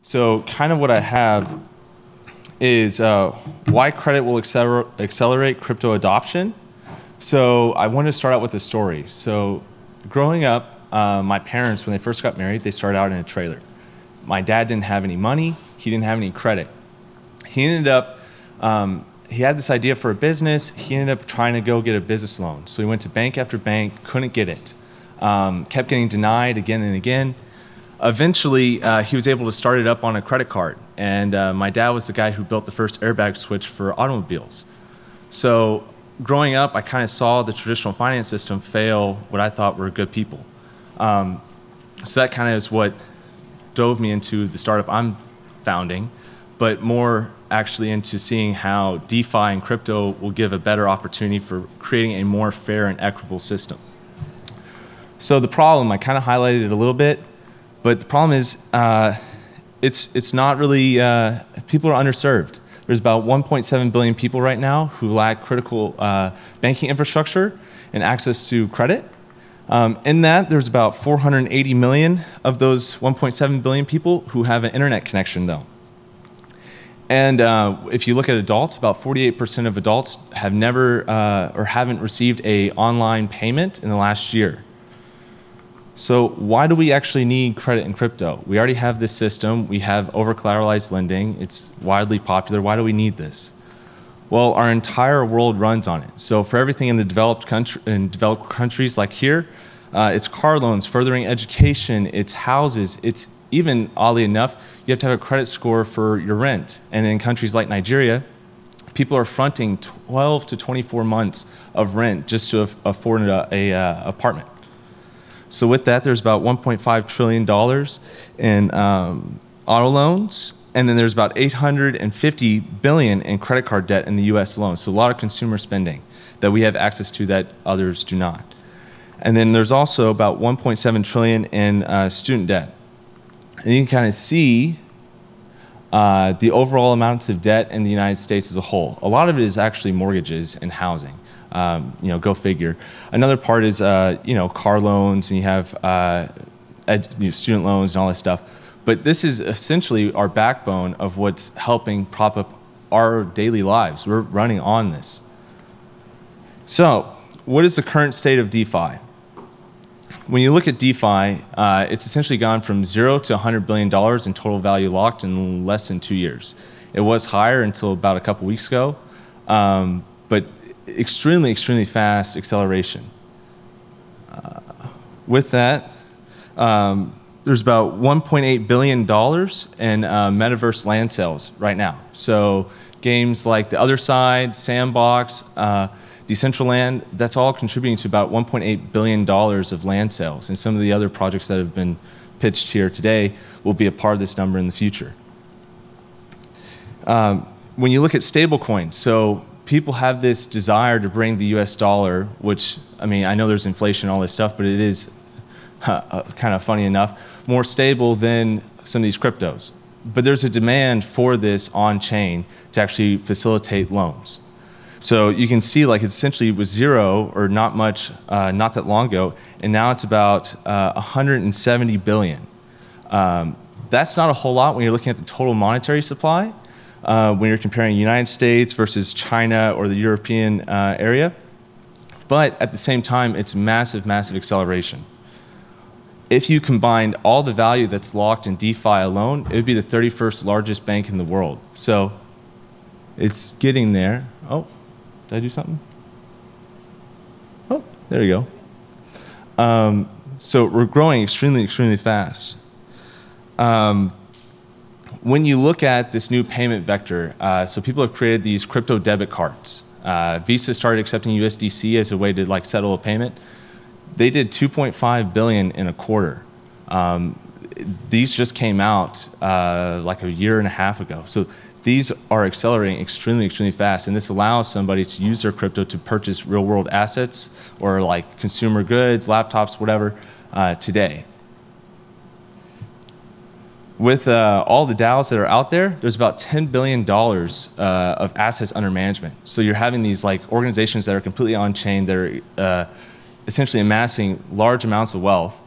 So kind of what I have is why credit will accelerate crypto adoption. So I want to start out with a story. So growing up, my parents, when they first got married, they started out in a trailer. My dad didn't have any money. He didn't have any credit. He ended up, he had this idea for a business. He ended up trying to go get a business loan. So he went to bank after bank, couldn't get it. Kept getting denied again and again. Eventually, he was able to start it up on a credit card. And my dad was the guy who built the first airbag switch for automobiles. So growing up, I kind of saw the traditional finance system fail what I thought were good people. So that kind of is what drove me into the startup I'm founding, but more actually into seeing how DeFi and crypto will give a better opportunity for creating a more fair and equitable system. So the problem, I kind of highlighted it a little bit, but the problem is it's not really, people are underserved. There's about 1.7 billion people right now who lack critical banking infrastructure and access to credit. In that, there's about 480 million of those 1.7 billion people who have an internet connection though. And if you look at adults, about 48% of adults have never or haven't received an online payment in the last year. So why do we actually need credit in crypto? We already have this system. We have over-collateralized lending. It's widely popular. Why do we need this? Well, our entire world runs on it. So for everything in the developed countries like here, it's car loans, furthering education, it's houses, it's even, oddly enough, you have to have a credit score for your rent. And in countries like Nigeria, people are fronting 12 to 24 months of rent just to afford an apartment. So with that, there's about $1.5 trillion in auto loans, and then there's about $850 billion in credit card debt in the US alone. So a lot of consumer spending that we have access to that others do not. And then there's also about $1.7 trillion in student debt. And you can kind of see the overall amounts of debt in the United States as a whole. A lot of it is actually mortgages and housing. Go figure. Another part is, car loans, and you have student loans and all this stuff. But this is essentially our backbone of what's helping prop up our daily lives. We're running on this. So what is the current state of DeFi? When you look at DeFi, it's essentially gone from 0 to $100 billion in total value locked in less than 2 years. It was higher until about a couple weeks ago, but extremely, extremely fast acceleration. With that, there's about $1.8 billion in metaverse land sales right now. So games like The Other Side, Sandbox, Decentraland, that's all contributing to about $1.8 billion of land sales. And some of the other projects that have been pitched here today will be a part of this number in the future. When you look at stablecoins, so people have this desire to bring the US dollar, which, I mean, I know there's inflation and all this stuff, but it is kind of funny enough, more stable than some of these cryptos. But there's a demand for this on-chain to actually facilitate loans. So you can see like it essentially was 0 or not much, not that long ago, and now it's about 170 billion. That's not a whole lot when you're looking at the total monetary supply, when you're comparing United States versus China or the European area. But at the same time, it's massive, massive acceleration. If you combined all the value that's locked in DeFi alone, it would be the 31st largest bank in the world. So it's getting there. Oh, did I do something? Oh, there you go. So we're growing extremely, extremely fast. When you look at this new payment vector, so people have created these crypto debit cards. Visa started accepting USDC as a way to like settle a payment. They did 2.5 billion in a quarter. These just came out like a year and a half ago. So these are accelerating extremely, extremely fast, and this allows somebody to use their crypto to purchase real-world assets or like consumer goods, laptops, whatever, today. With all the DAOs that are out there, there's about $10 billion of assets under management. So you're having these like organizations that are completely on-chain that are essentially amassing large amounts of wealth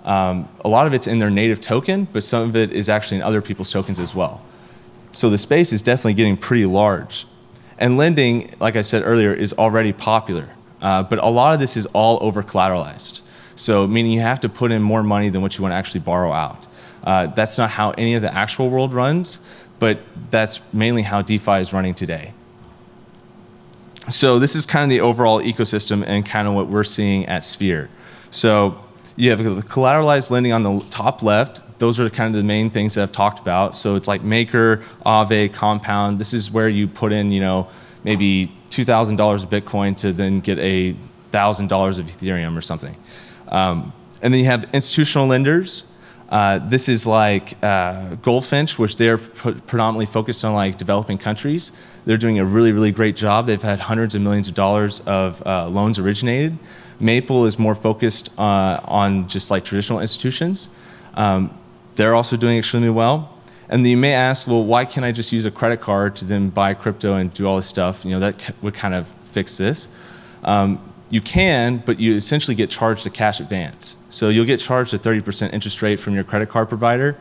A lot of it's in their native token, but some of it is actually in other people's tokens as well. So the space is definitely getting pretty large. And lending, like I said earlier, is already popular. But a lot of this is all over collateralized. So meaning you have to put in more money than what you want to actually borrow out. That's not how any of the actual world runs, but that's mainly how DeFi is running today. So this is kind of the overall ecosystem and kind of what we're seeing at Sphere. So you have the collateralized lending on the top left. Those are kind of the main things that I've talked about. So it's like Maker, Aave, Compound. This is where you put in, maybe $2,000 of Bitcoin to then get $1,000 of Ethereum or something. And then you have institutional lenders. This is like Goldfinch, which they're predominantly focused on like developing countries. They're doing a really, really great job. They've had hundreds of millions of dollars of loans originated. Maple is more focused on just like traditional institutions. They're also doing extremely well. And then you may ask, well, why can't I just use a credit card to then buy crypto and do all this stuff? That would kind of fix this. You can, but you essentially get charged a cash advance. So you'll get charged a 30% interest rate from your credit card provider.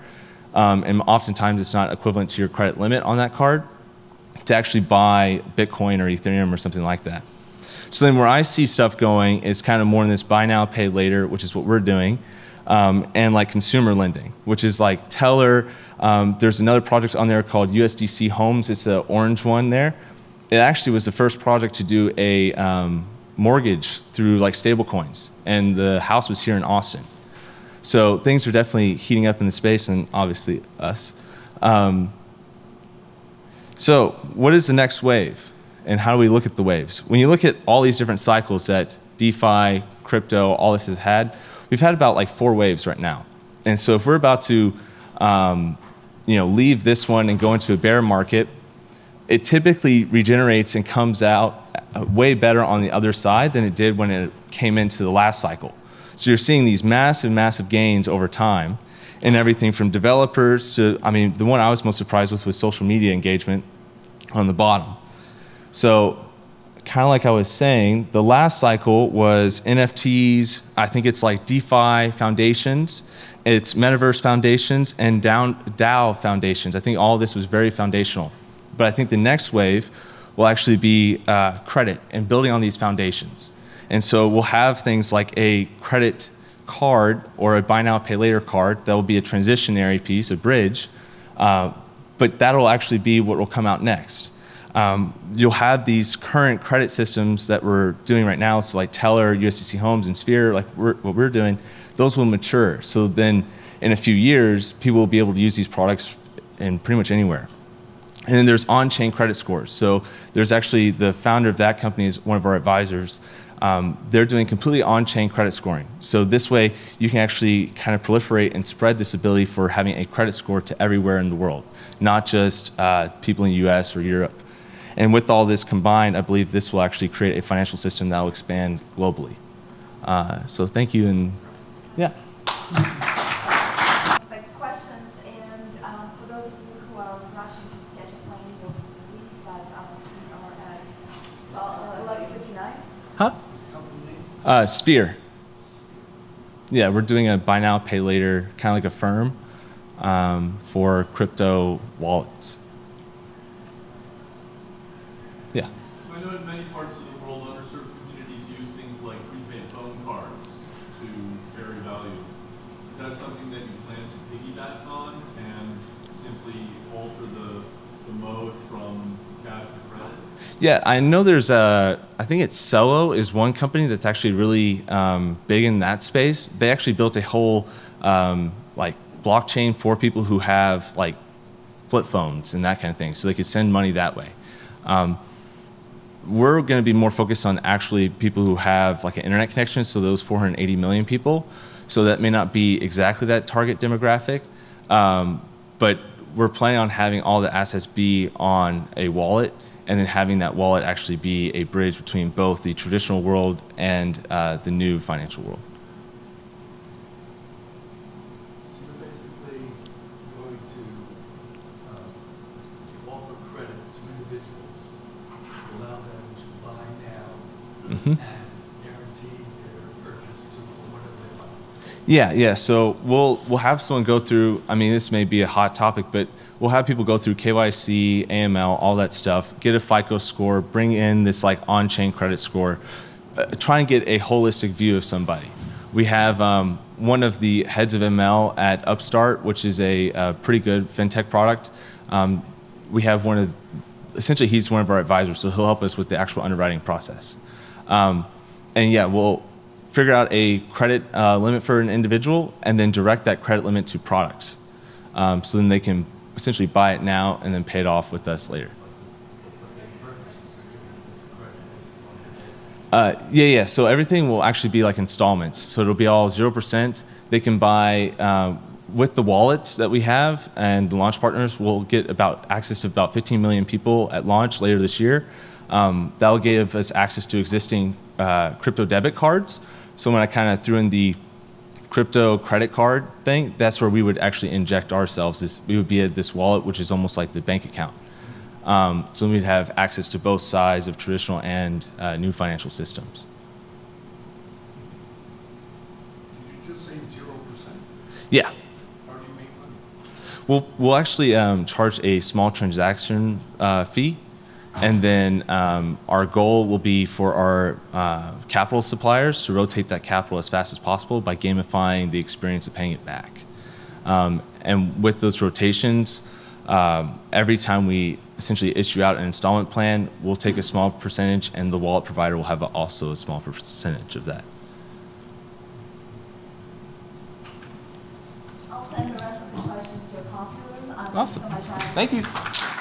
And oftentimes it's not equivalent to your credit limit on that card to actually buy Bitcoin or Ethereum or something like that. So then where I see stuff going is kind of more in this buy now, pay later, which is what we're doing, and like consumer lending, which is like Teller. There's another project on there called USDC Homes. It's the orange one there. It actually was the first project to do a mortgage through like stable coins, and the house was here in Austin. So things are definitely heating up in the space, and obviously us. So what is the next wave, and how do we look at the waves? When you look at all these different cycles that DeFi, crypto, all this has had, we've had about like 4 waves right now. And so if we're about to leave this one and go into a bear market, it typically regenerates and comes out way better on the other side than it did when it came into the last cycle. So you're seeing these massive, massive gains over time in everything from developers to, the one I was most surprised with was social media engagement on the bottom. So kind of like I was saying, the last cycle was NFTs. I think it's like DeFi foundations, it's metaverse foundations, and DAO foundations. I think all of this was very foundational. But I think the next wave will actually be credit and building on these foundations. And so we'll have things like a credit card or a buy now, pay later card that will be a transitionary piece, a bridge, but that'll actually be what will come out next. You'll have these current credit systems that we're doing right now, so like Teller, USDC Homes, and Sphere, like what we're doing, those will mature. So then in a few years, people will be able to use these products in pretty much anywhere. And then there's on-chain credit scores. So there's actually the founder of that company is one of our advisors. They're doing completely on-chain credit scoring. So this way you can actually kind of proliferate and spread this ability for having a credit score to everywhere in the world, not just people in the US or Europe. And with all this combined, I believe this will actually create a financial system that will expand globally. So thank you, and yeah. Questions, and for those of you who are rushing to catch a plane, you'll just leave that we are at 11:59. Huh? Sphere. Yeah, we're doing a buy now, pay later, kind of like a firm for crypto wallets. Yeah. I know in many parts of the world, underserved communities use things like prepaid phone cards to carry value. Is that something that you plan to piggyback on and simply alter the mode from cash to credit? Yeah, I know there's I think it's Cello is one company that's actually really big in that space. They actually built a whole like blockchain for people who have like flip phones and that kind of thing, so they could send money that way. We're going to be more focused on actually people who have like an internet connection, so those 480 million people. So that may not be exactly that target demographic, but we're planning on having all the assets be on a wallet, and then having that wallet actually be a bridge between both the traditional world and the new financial world. So you're basically going to offer credit to individuals to allow them to buy now and guarantee their purchase to whatever they buy. Yeah. So we'll have someone go through. I mean, this may be a hot topic, but we'll have people go through KYC, AML, all that stuff. Get a FICO score. Bring in this like on-chain credit score. Try and get a holistic view of somebody. We have one of the heads of ML at Upstart, which is a pretty good fintech product. We have essentially he's one of our advisors, so he'll help us with the actual underwriting process. And yeah, we'll figure out a credit limit for an individual and then direct that credit limit to products. So then they can essentially buy it now and then pay it off with us later. Yeah. So everything will actually be like installments. So it'll be all 0%. They can buy with the wallets that we have, and the launch partners will get access to about 15 million people at launch later this year. That'll give us access to existing crypto debit cards. So when I kind of threw in the crypto credit card thing, that's where we would actually inject ourselves. We would be at this wallet, which is almost like the bank account. So we'd have access to both sides of traditional and new financial systems. Did you just say 0%? Yeah. How do you make money? We'll actually charge a small transaction fee, and then our goal will be for our capital suppliers to rotate that capital as fast as possible by gamifying the experience of paying it back. And with those rotations, every time we essentially issue out an installment plan, we'll take a small percentage, and the wallet provider will have also a small percentage of that. I'll send the rest of the questions to your conference room. Awesome. Thank you so much, Ryan. Thank you.